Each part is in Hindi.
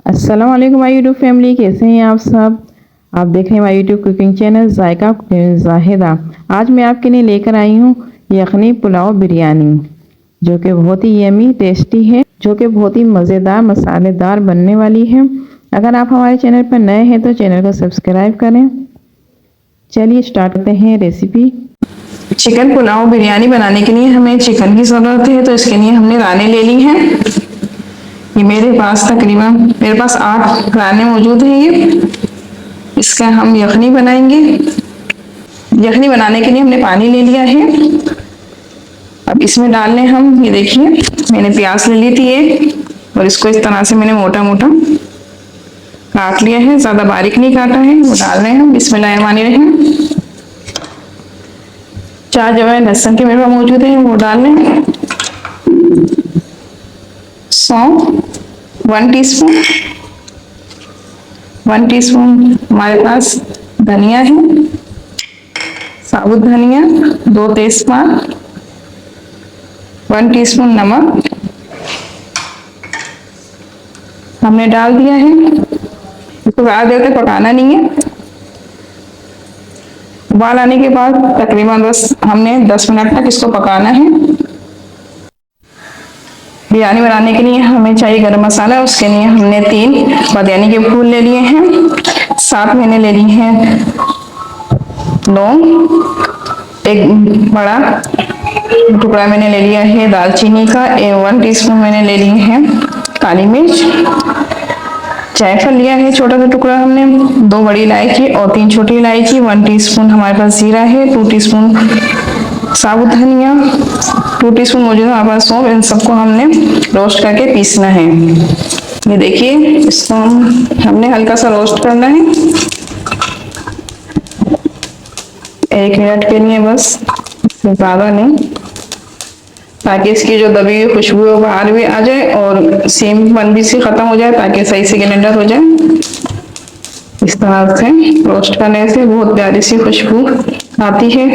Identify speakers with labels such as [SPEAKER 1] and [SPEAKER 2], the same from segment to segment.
[SPEAKER 1] अस्सलाम वालेकुम माय यूट्यूब फैमिली, कैसे हैं आप सब। आप देख रहे हैं माय यूट्यूब कुकिंग चैनल जायका जाहिदा। आज मैं आपके लिए लेकर आई हूँ यखनी पुलाव बिरयानी, जो कि बहुत ही यमी टेस्टी है, जो कि बहुत ही मज़ेदार मसालेदार बनने वाली है। अगर आप हमारे चैनल पर नए हैं तो चैनल को सब्सक्राइब करें। चलिए स्टार्ट करते हैं रेसिपी। चिकन पुलाव बिरयानी बनाने के लिए हमें चिकन की ज़रूरत है, तो इसके लिए हमने राने ले ली हैं। ये मेरे पास 8 राने मौजूद हैं। ये इसका हम यखनी बनाएंगे। यखनी बनाने के लिए हमने पानी ले लिया है। अब इसमें डालने हम, ये देखिए मैंने प्याज ले ली थी एक, और इसको इस तरह से मैंने मोटा मोटा काट लिया है, ज्यादा बारीक नहीं काटा है। वो डाल रहे हैं हम। बिस्मिल्लाहिर्रहमानिर्रहीम। 4 जवे लहसुन के मेरे पास मौजूद है, वो डाल रहे हैं। सौंफ 1 टीस्पून, 1 टीस्पून हमारे पास धनिया है, साबुत धनिया 2 तेजपात, 1 टीस्पून नमक हमने डाल दिया है। इसको ज़्यादा देर तक पकाना नहीं है। उबाल आने के बाद तकरीबन बस हमने 10 मिनट तक इसको पकाना है। बिरयानी बनाने के लिए हमें चाहिए गरम मसाला। उसके लिए हमने 3 बादियानी के फूल ले लिए हैं, 7 मैंने ले ली हैं लौंग, 1 बड़ा टुकड़ा मैंने ले लिया है दालचीनी का, 1 टीस्पून मैंने ले ली है काली मिर्च, जायफल लिया है छोटा सा टुकड़ा हमने, 2 बड़ी इलायची और 3 छोटी इलायची, 1 टीस्पून हमारे पास जीरा है, 2 टीस्पून साबुत धनिया, 2 टीस्पून मौजूद है हमारे पास सौंफ। इन सबको हमने रोस्ट करके पीसना है। ये देखिए इसको हमने हल्का सा रोस्ट करना है 1 मिनट के लिए, बस ज्यादा नहीं, ताकि इसकी जो दबी हुई खुशबू है बाहर भी आ जाए और सेम भी से खत्म हो जाए, ताकि सही से ग्राइंडर हो जाए। इस तरह से रोस्ट करने से बहुत प्यारी सी खुशबू आती है।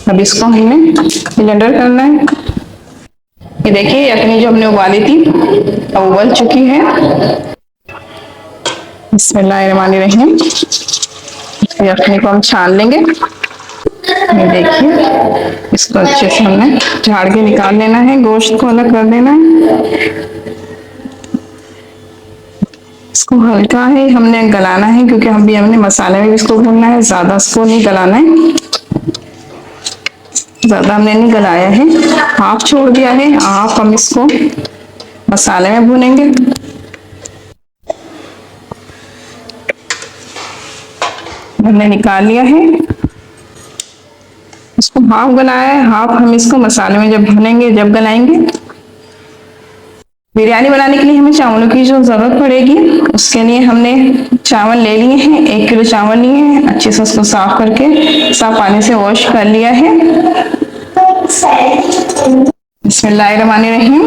[SPEAKER 1] अब इसको हमने ब्लेंडर करना है। ये देखिए यखनी जो हमने उबाली थी अब उबल चुकी है। बिस्मिल्लाहिर्रहमानिर्रहीम। यखनी को हम छान लेंगे। ये देखिए इसको अच्छे से हमने झाड़ के निकाल लेना है, गोश्त को अलग कर देना है। इसको हल्का है हमने गलाना है, क्योंकि हमने मसाले में भी इसको भूनना है, ज्यादा इसको नहीं गलाना है। ज्यादा हमने नहीं गलाया है, हाफ छोड़ दिया है, हाफ हम इसको मसाले में भूनेंगे। हमने निकाल लिया है, इसको हाफ गलाया है, हाफ हम इसको मसाले में जब भुनेंगे, जब गलाएंगे। बिरयानी बनाने के लिए हमें चावलों की जो जरूरत पड़ेगी, उसके लिए हमने चावल ले लिए हैं, 1 किलो चावल लिए हैं। अच्छे से उसको साफ करके साफ पानी से वॉश कर लिया है। बिस्मिल्लाहिर्रहमानिर्रहीम।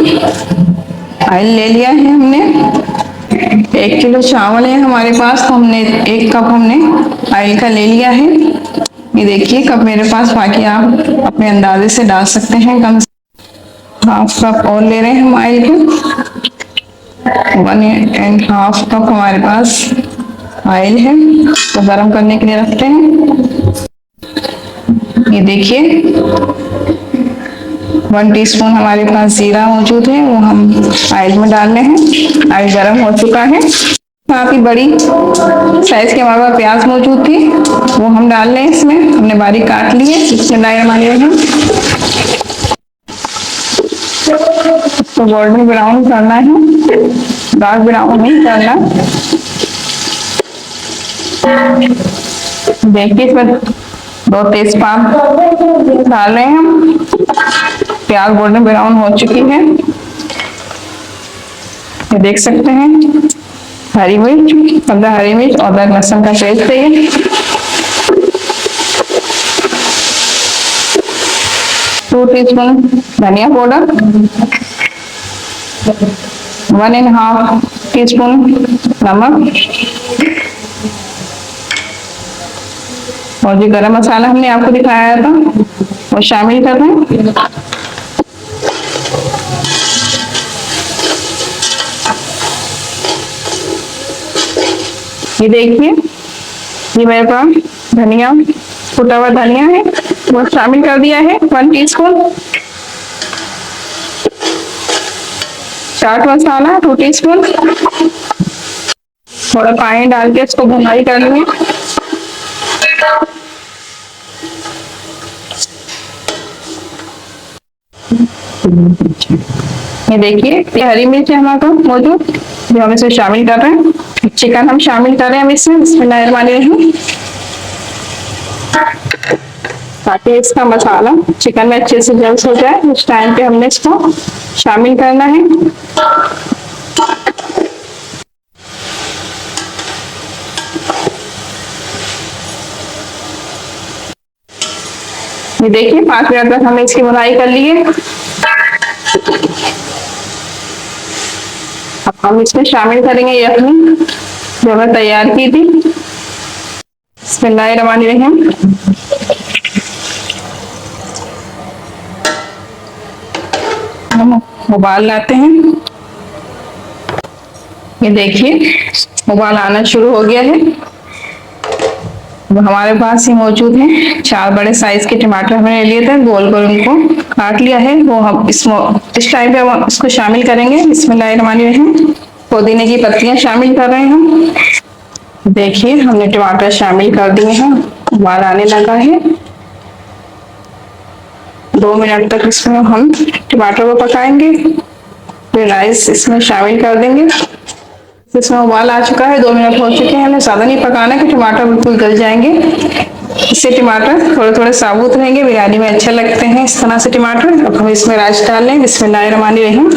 [SPEAKER 1] ऑयल ले लिया है हमने, 1 किलो चावल है हमारे पास, तो हमने 1 कप हमने ऑयल का ले लिया है। ये देखिए कप मेरे पास, बाकी आप अपने अंदाजे से डाल सकते हैं। कम हाफ कप और ले रहे हैं हम ऑयल के, 1.5 कप हमारे पास ऑयल है, तो गरम करने के लिए रखते हैं। ये देखिए 1 टीस्पून हमारे पास जीरा मौजूद है, वो हम ऑयल में डालने हैं। ऑयल गरम हो चुका है। काफी बड़ी साइज के हमारे पास प्याज मौजूद थी, वो हम डाल रहे हैं इसमें, हमने बारीक काट ली है। बिस्मिल्लाहिर्रहमानिर्रहीम। तो गोल्डन ब्राउन करना है, डार्क ब्राउन नहीं करना। देखिए इसमें 2 तेजपात डाल रहे हैं हम। प्याज गोल्डन ब्राउन हो चुकी है, ये देख सकते हैं। हरी मिर्च, 15 हरी मिर्च और 10 लहसुन का पेस्ट है। 2 टीस्पून धनिया पाउडर, 1.5 टीस्पून नमक, और जो गरम मसाला हमने आपको दिखाया था वो शामिल कर दें।
[SPEAKER 2] ये देखिए, ये मेरे पास धनिया, कुटा हुआ धनिया है, वो शामिल कर दिया है 1 टीस्पून। चाट मसाला 2 टीस्पून। थोड़ा पानी डाल के इसको भुनाई कर लेंगे। ये देखिए, ये हरी मिर्च है हमारे पास मौजूद, जो हम इसमें शामिल कर रहे हैं। चिकन हम शामिल कर रहे हैं हम इसमें। बिस्मिल्लाहिर्रहमानिर्रहीम। ताकि इसका मसाला चिकन में अच्छे से जल्द हो जाए, उस टाइम पे हमने इसको शामिल करना है। ये देखिए, 5 मिनट तक हमने इसकी बुनाई कर ली है। अब हम इसमें शामिल करेंगे यखनी, जो हमने तैयार की थी। बिस्मिल्लाहिर्रहमानिर्रहीम। हम उबाल लाते हैं। ये देखिए, उबाल आना शुरू हो गया है। वो हमारे पास ही मौजूद है। 4 बड़े साइज के टमाटर हमने लिए थे, गोल गोल उनको काट लिया है। वो हम इस टाइम पे हम इसको शामिल करेंगे। बिस्मिल्लाहिर्रहमानिर्रहीम। पुदीने की पत्तियां शामिल कर रहे हैं हम। देखिए, हमने टमाटर शामिल कर दिए हैं। उबाल आने लगा है। 2 मिनट तक इसमें हम टमाटर को पकाएंगे, फिर राइस इसमें शामिल कर देंगे। इसमें उबाल आ चुका है, 2 मिनट हो चुके हैं। हमें ज्यादा नहीं पकाना कि टमाटर बिल्कुल गल जाएंगे। इससे टमाटर थोड़े थोड़े साबुत रहेंगे, बिरयानी में अच्छे लगते हैं इस तरह से टमाटर। अब हम इसमें राइस डाल लें। बिस्मिल्लाहिर्रहमानिर्रहीम।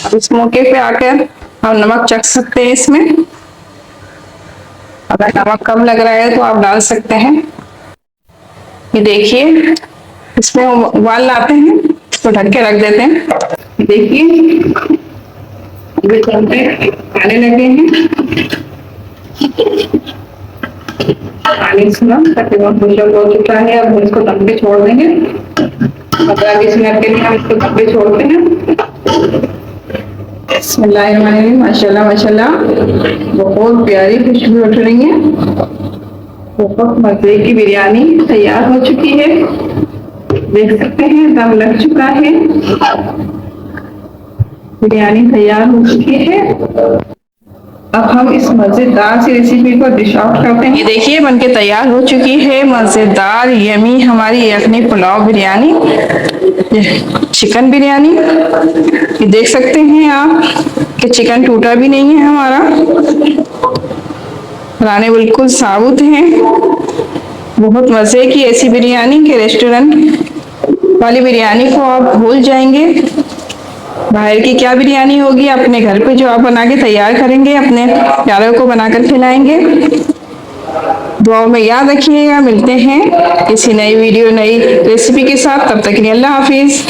[SPEAKER 2] अब इस मौके पे आकर हम नमक चख सकते हैं इसमें। अगर नमक कम लग रहा है तो आप डाल सकते हैं। ये देखिए, इसमें उबाल लाते हैं, इसको ढक के रख देते हैं। देखिए, आने लगे हैं। पानी इसमें तकरीबन भुन हो चुका है। अब इसको ढक के छोड़ देंगे। 15-20 मिनट के लिए हम इसको ढक के छोड़ते हैं। बिस्मिल्लाहिर्रहमानिर्रहीम। माशाल्लाह माशाल्लाह, बहुत प्यारी खुशबू उठ रही है। बहुत मजे की बिरयानी तैयार हो चुकी है। देख सकते हैं, दम लग चुका है। बिरयानी तैयार हो चुकी है। अब हम इस मजेदार सी रेसिपी को डिश आउट करते हैं। ये देखिए, बनके तैयार हो चुकी है मजेदार यमी हमारी यखनी पुलाव बिरयानी, चिकन बिरयानी। ये देख सकते हैं आप कि चिकन टूटा भी नहीं है हमारा, दाने बिल्कुल साबुत हैं। बहुत मजे की ऐसी बिरयानी के रेस्टोरेंट वाली बिरयानी को आप भूल जाएंगे। बाहर की क्या बिरयानी होगी, अपने घर पे जो आप बना के तैयार करेंगे, अपने प्यारों को बनाकर खिलाएंगे। दुआओं में याद रखिएगा। मिलते हैं किसी नई वीडियो नई रेसिपी के साथ। तब तक के लिए अल्लाह हाफिज।